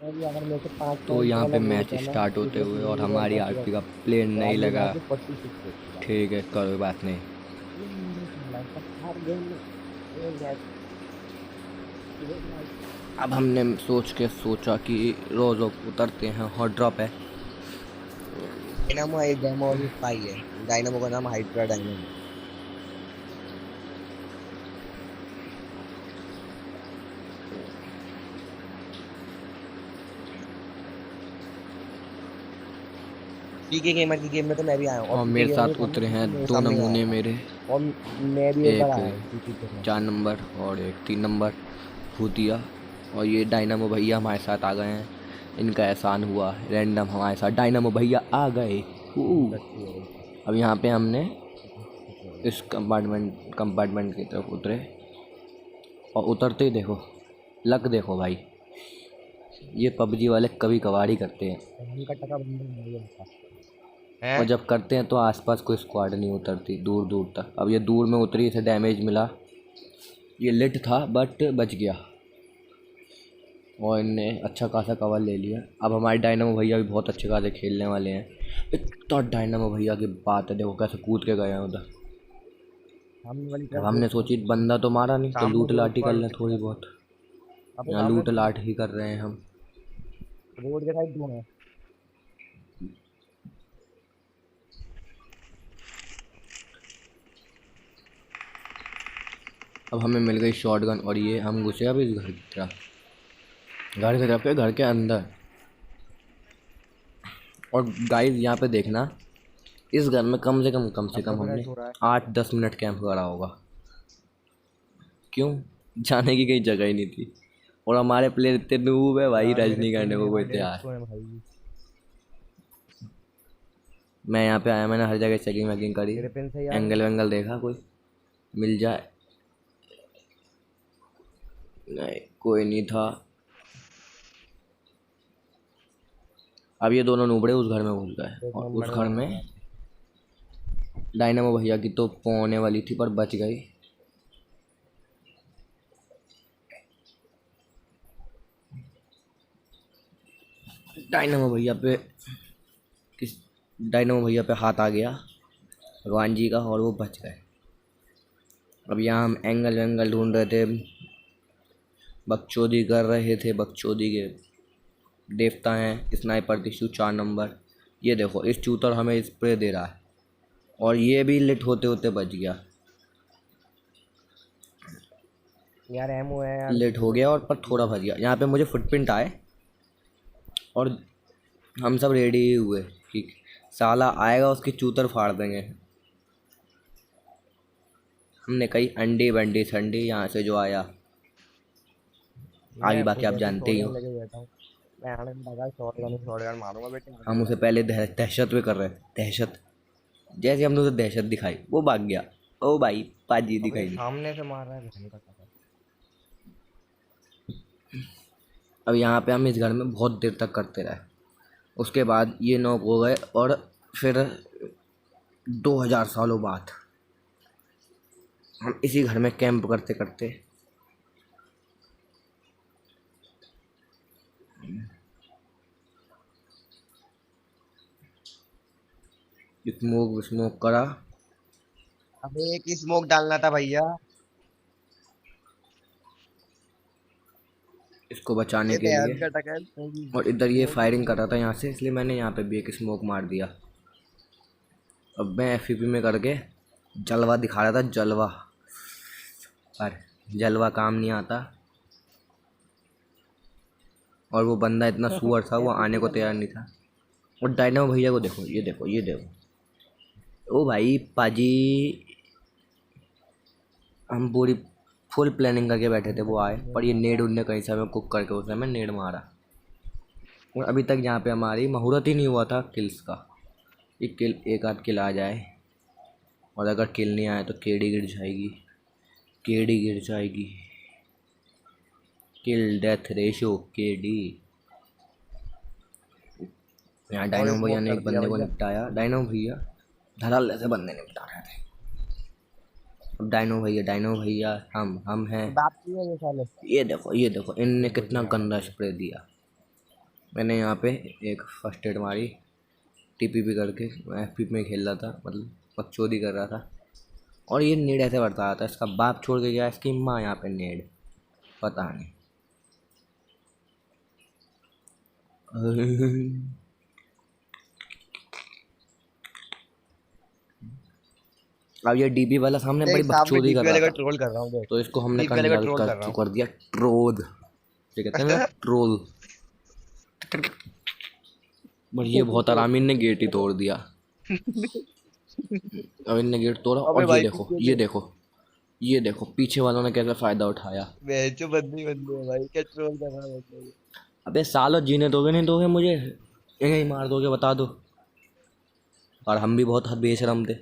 अभी अगर मेरे से 5 तो पॉइंट यहाँ पे वाला वो मैच होता ना स्टार्ट होते जिसमें हुए और मिनी बॉल हमारी पॉकेट आरपी का होती, प्लेन तो नहीं आज मेरे लगा। पास 46 होती भाई। ठीक है, कोई बात नहीं। ये मेरे साला पर हर गेम में एक मैच एक मैच अब हमने सोचा कि रोज़ उतरते हैं, हॉट ड्रॉप है। डायनामो है, डेमो और स्पाई है। डायनामो का नाम हाइड्रा डायनामो। पीके गेमर की गेम में तो मैं भी आया हूँ, और और पीके मेरे गेमर के साथ सामने उतरे हैं पीके मेरे दो सामने ही आया नमूने था। मेरे, और मैं भी एक बार एक आया हूँ पीके के साथ। 4 नंबर और एक 3 नंबर भूतिया। और ये डायनामो भैया हमारे साथ आ गए हैं, इनका एहसान हुआ रैंडम हमारे साथ डायनामो भैया आ गए। सच्ची है भाई। अब यहाँ पे हमने सच्ची है। इस कंपार्टमेंट की तरफ उतरे, और उतरते ही देखो, लक देखो भाई, ये पबजी वाले कभी कभार ही करते हैं। उनका टका बंदा नहीं होता और है। जब करते हैं तो आसपास कोई स्क्वाड नहीं उतरती दूर दूर तक। अब ये दूर में उतरी, इसे डैमेज मिला, ये लिट था बट बच गया, और इनने अच्छा खासा कवर ले लिया। अब हमारे डायनामो भैया भी बहुत अच्छे खासे खेलने वाले हैं। इतना डायनामो भैया की बात है, देखो कैसे कूद के गए हैं उधर। सामने वाली अब तरफ हमने देखो। सोची बंदा तो मारा नहीं, तो सामने लूट जो लाट ही कर स्क्वाड लें उतरी थोड़ी है, बहुत। अब यहाँ सामने लूट लाट ही कर रहे हैं हम। रोड के साइड दो है। अब हमें मिल गई शॉटगन, और ये हम घुसे अब इस घर के अंदर। और गाइस यहाँ पे देखना, इस घर में कम से अब कम प्रोग्रेस हमने हो रहा है। 8-10 मिनट कैंप करा होगा। क्यों? जाने की कहीं जगह ही नहीं थी, और हमारे प्लेयर इतने नूब है भाई, यार मेरे रजनी करने को सुनने कोई वाले एक तैयार। तो है भाई। मैं यहाँ पे आया, मैंने हर जगह चेकिंग वेकिंग करी, तेरे पिन से यार एंगल वेंगल देखा कोई मिल जाए, नहीं कोई नहीं था। अब ये दोनों नूबड़े उस घर में घुस गए, एक और उस नंबर में घर मार में रहा डायनामो भैया की तो पौने वाली थी पर बच गई। डायनामो भैया पे किस डायनामो भैया पे हाथ आ गया भगवान जी का, और वो बच गए। अब यहाँ हम एंगल वेंगल ढूंढ रहे थे, बकचोदी कर रहे थे, बकचोदी के देवता हैं। स्नाइपर दिशु 4 नंबर, ये देखो इस चूतर हमें स्प्रे दे रहा है, और ये भी लिट होते होते बच गया। यार एमओ है यार लेट हो गया और पर थोड़ा बच गया। यहाँ पे मुझे फुटप्रिंट आए, और हम सब रेडी ही हुए कि साला आएगा उसकी चूतर फाड़ देंगे। हमने कही अंडी बंडी संडी, यहाँ से जो आया आगे मैं बाकी आप जैसे ही जानते ही हो। शॉटगन लेके बैठा हूँ, मैं आने लगा शॉटगन मारूंगा बेटे आने हम लगा। उसे पहले दहशत में कर रहे थे, दहशत। जैसे हमने उसे दहशत दिखाई वो भाग गया। ओ भाई पाजी अब ये दिखाई दी। सामने से मार रहा है भाई का टका। अब यहाँ पे हम इस घर में बहुत देर तक करते रहे, उसके बाद ये नॉक हो गए, और फिर 2000 सालों बाद हम इसी घर में कैंप करते करते स्मोक स्मोक करा, अबे एक स्मोक डालना था भैया। इसको बचाने ये के लिए। भैंस का टका है और इधर ये स्मोक ही फायरिंग कर नहीं रहा था है। यहाँ से, इसलिए मैंने यहाँ पे भी एक स्मोक मार दिया। अब मैं एफपीपी में करके जलवा दिखा रहा था, जलवा, पर जलवा काम नहीं आता। और वो बंदा इतना सुअर था, वो आने एफपीपी को करना तैयार है। नहीं था। और डायनामो भैया को देखो, ये देखो ये देखो, ओ भाई पाजी, हम पूरी फुल प्लानिंग करके बैठे थे, हमने वो कहा आए, था नेट पर ये मार नेड रहा है। उनने कहीं से हमें कुक करके उसने हमें नेड मारा। और अभी तक यहाँ पे हमारी मुहूर्त ही नहीं हुआ था किल्स का। एक किल, एक आध किल आ जाए, और अगर किल नहीं आए तो केडी गिर जाएगी, केडी गिर जाएगी। किल डेथ रेशो केडी। यहाँ और डायनामो भैया स्मोक ने कर एक दिया बंदे को भैया। निपटाया, डायनामो भैया धड़ल्ले से बंदे निपटा रहे थे। अब डायनामो भैया हम हैं। बात की है ये साले। ये देखो इनने ये कुछ कितना नहीं आना गंदा चाहिए। स्प्रे दिया। मैंने यहाँ पे एक फर्स्ट एड मारी टीपीपी करके। मैं एफपी में खेल रहा था, मतलब बकचोदी कर रहा था, और ये नेड ऐसे बढ़ता रहा था। इसका बाप छोड़ के गया, इसकी माँ यहाँ पे नेड, पता नहीं। अब ये डीपी वाला सामने बड़ी देख सामने बकचोदी कर डीपी रहा वाले का था, ट्रोल कर रहा हूँ, देख तो इसको हमने डीपी वाले का ट्रोल कर रहा कर हूँ। कर दिया ट्रोल। ये कहते हैं ना ट्रोल। बट ये बहुत आराम, इनने गेट ही तोड़ दिया। अब इनने गेट तोड़ा, अबे और ये भाई देखो पीछे ये से देखो ये देखो पीछे वालों ने कैसा फायदा उठाया। बेचो बंदी बंदी है भाई, क्या ट्रोल कर रहा है मतलब। अबे सालो, जीने दोगे नहीं दोगे मुझे, यहीं मार दोगे बता दो। और हम भी बहुत बेशरम थे,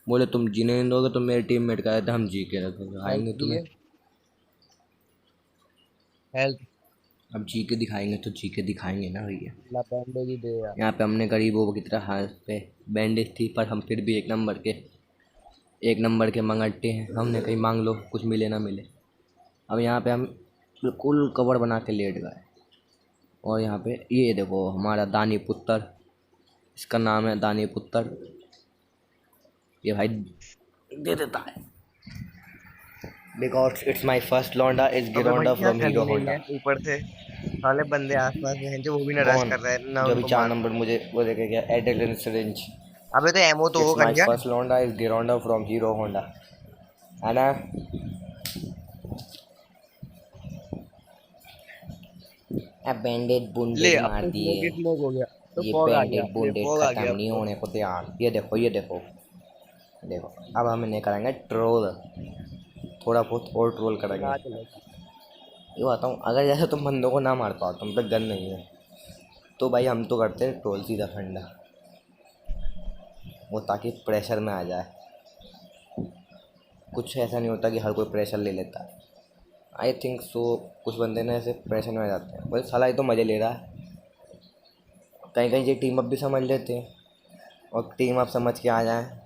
बोले तुम जीने नहीं दोगे, तुम मेरे टीममेट का आए थे, हम जी के रखेंगे, हेल्थ आएंगे की है, तुम्हें। हेल्थ अब जी के दिखाएंगे तो जी के दिखाएंगे ना भैया। ला बैंडेज ही दे यार। यहाँ पे हमने गरीबों की तरह हाथ पे बैंडेज थी, पर हम फिर भी एक नंबर के मंगट्टे हैं। हमने कहीं मांग लो, कुछ मिले ना मिले। अब यहाँ पे हम बिल्कुल कवर बना के लेट गए, और यहाँ पे ये देखो हमारा दानी पुत्र, इसका नाम है दानी पुत्र। ये भाई दे देता है, बिकॉज इट्स माई फर्स्ट लौंडा इज अबे गिरोंडा भैया फ्रॉम गन हीरो ही नहीं होंडा। है ऊपर से, साले बंदे आसपास में हैं जो वो भी ना रश कौन? कर रहे हैं ना जो अभी उनको 4 मारना। नंबर मुझे वो देखे गया एड्रेनलिन सिरिंज। अबे तो एमओ तो हो इट्स माई गंजा। फर्स्ट लौंडा इज गिरोंडा फ्रॉम हीरो होंडा, है ना। अब बैंडेड ले बुंडेड अब मार तो दिए। स्मोक हो गया, तो ये फॉग आ गया, बैंडेड ले बुंडेड फॉग आ खत्म गया अब नहीं तो। होने को तैयार। ये देखो ये देखो देखो, अब हम इन्हें करेंगे ट्रोल, थोड़ा बहुत और ट्रोल करेंगे। कहाँ चलेगा। ये बताऊँ, अगर जैसे तुम बंदों को ना मार पाओ, तुम पे गन नहीं है, तो भाई हम तो करते हैं ट्रोल सीधा फंडा, वो ताकि प्रेशर में आ जाए। कुछ ऐसा नहीं होता कि हर कोई प्रेशर ले लेता है। आई थिंक सो कुछ बंदे ना ऐसे प्रेशर में आ जाते हैं, बोले साला ये तो मज़े ले रहा है। कहीं कहीं ये टीम अप भी समझ लेते हैं, और टीम अप समझ के आ जाए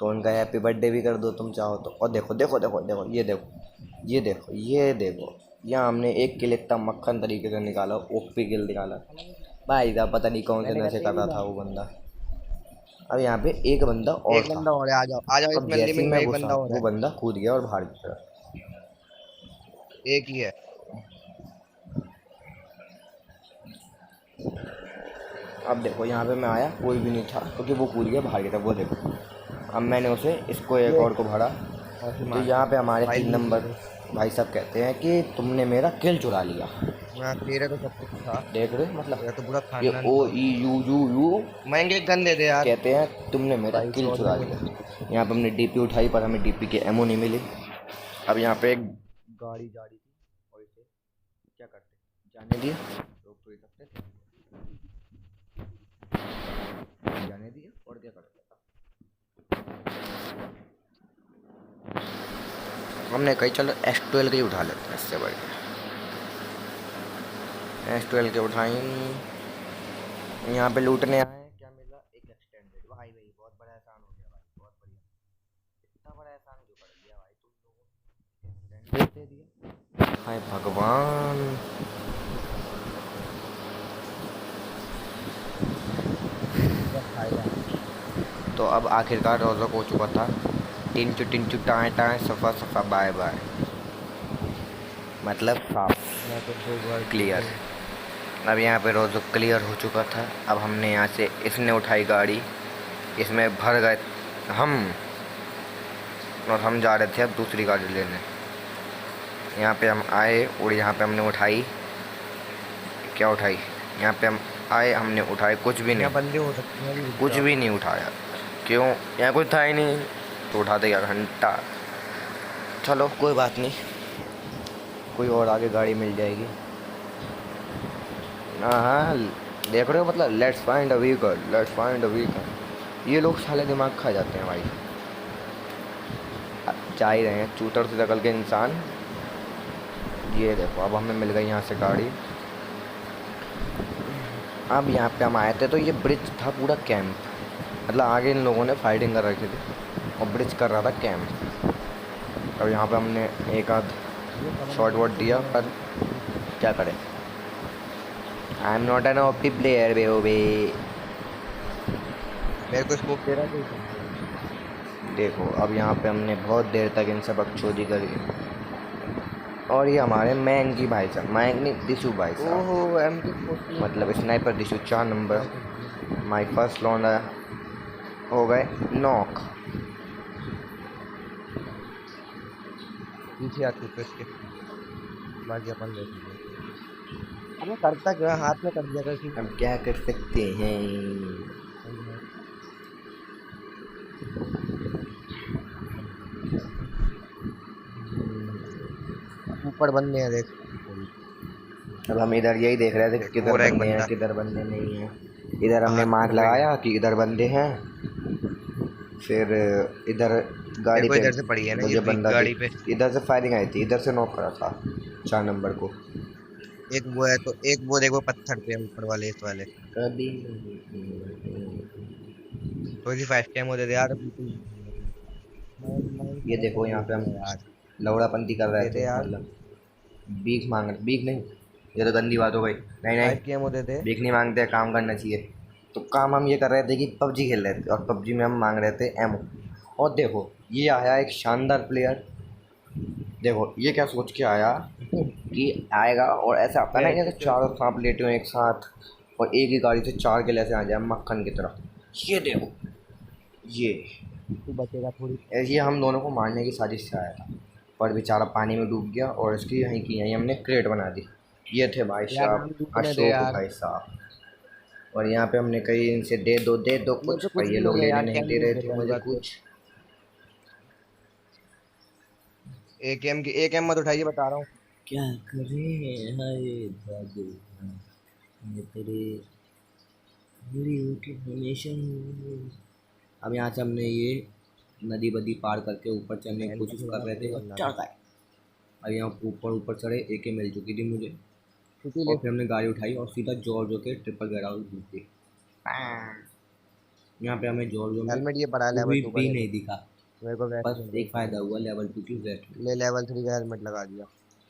तो उनका हैप्पी बर्थडे भी कर दो तुम चाहो तो। और देखो देखो देखो देखो ये देखो ये देखो ये देखो, यहाँ हमने एक किल इतना मक्खन तरीके से निकाला, ओपी किल निकाला भाई साहब। पता नहीं कौन से मैंने नशे कहा कर रहा था वो बंदा। अब यहाँ पे एक बंदा और एक था। बंदा और है, आ जाओ इस अब मंदिर जैसे ही में मैं एक घुसा, बंदा और वो है। बंदा कूद गया और भाग गया। एक ही है। अब देखो यहाँ पे मैं आया, कोई भी नहीं था, क्योंकि वो कूद गया भाग गया था। वो देखो, अब मैंने उसे इसको एक ये और को भरा। ऐसे तो मार यहाँ पे हमारे भाई 3 लूट नंबर ले। भाई साहब कहते हैं कि तुमने मेरा किल चुरा लिया। मैं तेरे तो सब कुछ था, देख रहे मतलब, तेरा तो पूरा ये खानदान ओ था। ई यू महंगे एक गन दे दे यार। कहते हैं तुमने मेरा भाई किल सौ चुरा में लिया। यहाँ पे हमने डीपी उठाई, पर हमें डीपी के एमओ नहीं मिली। अब यहाँ पे एक गाड़ी जा रही थी, और इसे क्या करते, जाने दिया, रोक तो ही सकते थे, जाने दिया, और क्या करते था। हमने कही चलो S12 के ही उठा लेते हैं, इससे बढ़िया S12 के उठाई। यहाँ पे लूटने आए, क्या मिला, एक एक्सटेंडेड। भाई भाई बहुत बड़ा एहसान हो गया भाई, बहुत बढ़िया, इतना बड़ा एहसान जो कर दिया भाई तुम लोगों ने, एक्सटेंडेड दे दिया। हाय भगवान। तो अब आखिरकार रोज़क हो चुका था। टिंचू टाए टाए सफ़ा सफ़ा बाय बाय, मतलब साफ मैं तो 2 बार क्लियर। अब यहाँ पे रोज़ क्लियर हो चुका था। अब हमने यहाँ से, इसने उठाई गाड़ी, इसमें भर गए हम, और हम जा रहे थे अब दूसरी गाड़ी लेने। यहाँ पे हम आए, और यहाँ पे हमने उठाई, क्या उठाई, यहाँ पे हम आए, हमने उठाए कुछ भी यहाँ नहीं, बंदे हो सकते हैं अभी, कुछ भी नहीं उठाया। क्यों, यहाँ कुछ था ही नहीं, तो उठा देगा घंटा। चलो कोई बात नहीं, कोई और आगे गाड़ी मिल जाएगी। हाँ देख रहे हो, मतलब let's find a vehicle, let's find a vehicle. ये लोग साले दिमाग खा जाते हैं भाई। जा ही रहे हैं चूतर से निकल के इंसान। ये देखो, अब हमें मिल गई यहाँ से गाड़ी। अब यहाँ पे हम आए थे, तो ये ब्रिज था पूरा कैंप, मतलब आगे इन लोगों ने फाइटिंग कर रखी थी, और ब्रिज कर रहा था कैंप। अब यहाँ पे हमने एक आध शॉट वॉट दिया, पर क्या करें, I am not an OP player baby. मेरे को स्कोप दे रहा है तो देखो अब यहाँ पे हमने बहुत देर तक इनसे बकचोदी करी और ये हमारे मैन की भाई साहब, मैन नहीं दिशु भाई साहब, ओहो MK14 मतलब स्नाइपर दिशु 4 नंबर। माई फर्स्ट लौंडा हो गए नॉक। पीछे आ चुके इसके, बाकी अपन देखेंगे। अबे करता क्यों है? हाथ में कर दिया कर सीधे। अब क्या कर सकते हैं। ऊपर बंदे हैं देख। अब हम इधर यही देख रहे थे कि किधर और एक बंदे हैं बंदा किधर बंदे नहीं हैं। इधर हमने हाथ मार्क में भाई। लगाया कि इधर बंदे हैं, फिर इधर गाड़ी देखो पे इधर से पड़ी है ना ये मुझे बंदा गाड़ी पे। इधर से फायरिंग आई थी, इधर से नॉक करा था 4 नंबर को। एक वो है तो एक वो देखो पत्थर पे है ऊपर वाले इस वाले। कभी थोड़ी सी 5 दे दे यार बिल्कुल। मैं ये खड़ा देखो कर यहाँ पे देती हम है यार। लौड़ापंती कर रहे दे दे थे, यार। मतलब भीख मांग रहे, भीख नहीं, ये तो गंदी बात हो गई। नहीं नहीं, 5 दे दे। भीख नहीं मांगते, काम करना चाहिए। तो काम हम ये कर रहे थे कि पबजी खेल रहे थे और पबजी में हम मांग रहे थे एमओ। और देखो ये आया एक शानदार प्लेयर, देखो ये क्या सोच के आया कि आएगा और ऐसा आता ना जैसे चारों सांप लेटे हो एक साथ और एक ही गाड़ी से 4 किल ऐसे आ जाए मक्खन की तरह। ये देखो ये तू बचेगा थोड़ी। ये हम दोनों को मारने की साजिश से आया था, पर बेचारा पानी में डूब गया और इसकी यहीं की यहीं हमने क्रेट बना दी। ये थे भाई यार साहब हम लूटने दे अशोक यार। भाई साहब। और यहाँ पे हमने कही इनसे दे दो मेरे कुछ, पे पर कुछ ये भी लोग नहीं है लेने यार, क्या नहीं दे नहीं रहे थे देता मुझे होगा तो। कुछ। एक एम मत उठाइए बता रहा हूँ। क्या करें हाय भगवान, ये तेरे मेरी इन्फॉर्मेशन। अब यहाँ से हमने ये नदी बदी पार करके ऊपर चढ़ने की कोशिश कर रहे थे और चढ़ गए। अब यहाँ ऊपर ऊपर चढ़े, एक मिल चुकी थी मुझे छुट्टी ले। और फिर हमने गाड़ी उठाई और सीधा जॉर्जो के ट्रिपल गेट आउट घूम गई। यहाँ पे हमें जॉर्जो में हेलमेट ये पड़ा है लेवल कोई 2 का भी दे नहीं दे। दिखा, मेरे को वैसे बस नहीं एक फ़ायदा हुआ लेवल 2 की वेस्ट में। ले लेवल 3 का हेलमेट लगा दिया।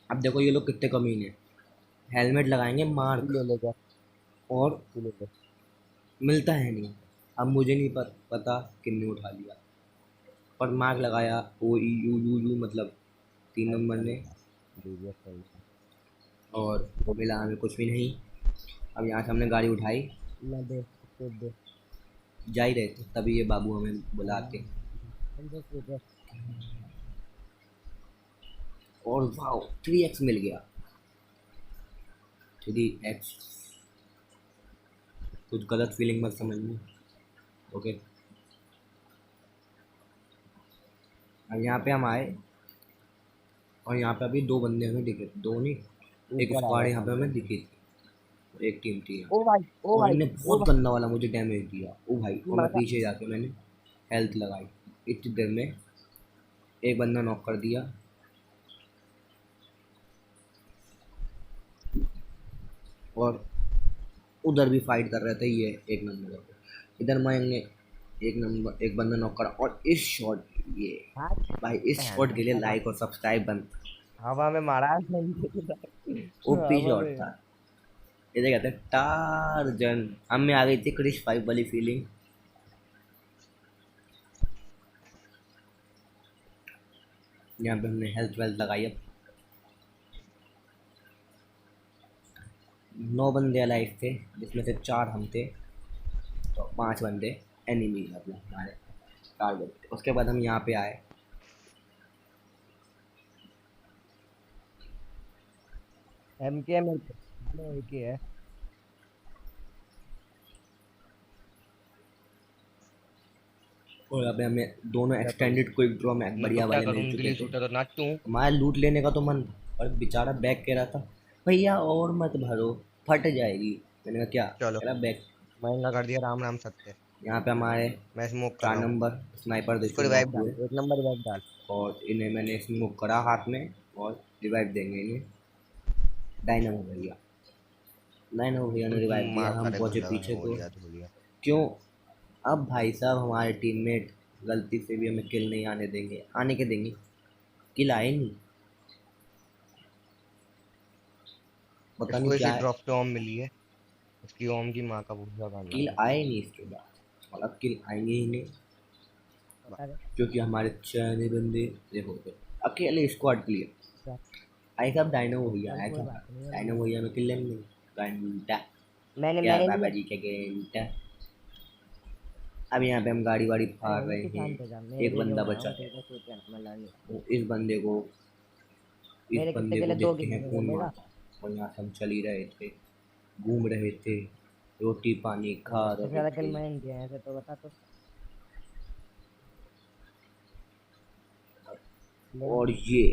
अब देखो ये लोग कितने कमीने, हेलमेट लगाएंगे तू मार्क ले ले जा। और तू ले ले। मिलता है नहीं। अब मुझे नहीं पता किन्ने उठा लिया, पर मार्क लगाया ओ ई यू यू यू मतलब 3 नंबर ने, दे दिया सही से। और वो मिला हमें कुछ भी नहीं। अब यहाँ से हमने गाड़ी उठाई, ना दे दे दे। जा ही रहे थे तभी ये बाबू हमें बुलाते और वाओ 3x मिल गया। 3x कुछ गलत फीलिंग मत समझनी, ओके। अब यहाँ पे हम आए और यहाँ पे अभी 2 बंदे हमें दिखे, 2 नहीं एक ऊपर आ स्क्वाड गया यहाँ पे सामने। हमें दिखी थी, एक टीम थी यहाँ ओ पे भाई ओ और भाई इनने ओ बहुत गंदा वाला मुझे डैमेज दिया। ओ भाई, भाई और मैं मारा। पीछे जाके मैंने हेल्थ लगाई, इतनी देर में एक बंदा नॉक कर दिया। और उधर भी फाइट कर रहे थे ये 1 नंबर पे, इधर मैंने 1 बंदा नॉक करा और इस शॉट ये हाँ भाई इस शॉट के लिए लाइक और सब्सक्राइब बंद। हवा में मारा है। ओपी हवा शॉट में। था, इसे कहते हैं टार्जन। हम में आ गई थी क्रिश 5 वाली फीलिंग। यहाँ पे हमने हेल्थ वेल्थ लगाई। अब 9 बंदे अलाइव थे जिसमें से 4 हम थे, तो 5 बंदे एनिमी मतलब हमारे टारगेट थे। उसके बाद हम यहाँ पे आए, MK में एक ही है। और यहाँ पे हमें दोनों एक्सटेंडेड क्विक ड्रॉ मैच बढ़िया वाले मिल चुके थे। तो नाचूं। हमारा लूट लेने का तो मन था, और बेचारा बैग कह रहा था भैया और मत भरो फट जाएगी। मैंने कहा क्या, चलो कह रहा बैग। महंगा कर दिया राम राम सत्य। यहाँ पे हमारे मैं स्मोक कर 4 रहा हूँ। नंबर स्नाइपर इसको देखो रिवाइव नॉक डाल, हुए 1 नंबर रिवाइव डाल। और इन्हें मैंने स्मोक करा हाथ में और रिवाइव देंगे इन्हें। डायनामो भैया, डायनामो भैया ने रिवाइव दिया। मार हम साले पहुँचे बंदा पीछे हो को, लिया तो हो लिया। क्यों। अब भाई साहब हमारे टीममेट गलती से भी हमें किल नहीं आने देंगे, आने के देंगे, किल आए नहीं, पता इसको नहीं इसी क्या है। ड्रॉप टॉम मिली है। उसकी ओम की माँ का पूजा करना किल है। आए नहीं इसके बाद, और अब किल आएंगे ही नहीं, बता दे क्योंकि हमारे चैने बंदे देखो तो अकेले स्क्वाड क्लियर। क्या। आई साहब डायनो भैया चल आया कोई था, बात नहीं है डायनो भैया में किल लेंगे घंटा, मैंने क्या मैंने बाबा लिया। जी के घंटा। अब यहाँ पे हम गाड़ी वाड़ी अरे फाड़ भाई रहे तू हैं, शांत हो जा, मेरे एक लिए जो बंदा बनाया बचा हूँ है, तेरे को सोच ना मैं लड़ नहीं सकता। वो इस मेरे कितने बंदे को किले, दो देखते किले हैं तो कौन बोलेगा। मारता है। और यहाँ से हम चल ही रहे थे, घूम रहे थे, रोटी पानी खा सबसे रहे ज्यादा किल थे। मैंने किया है ऐसे तो बता तो। ले और ये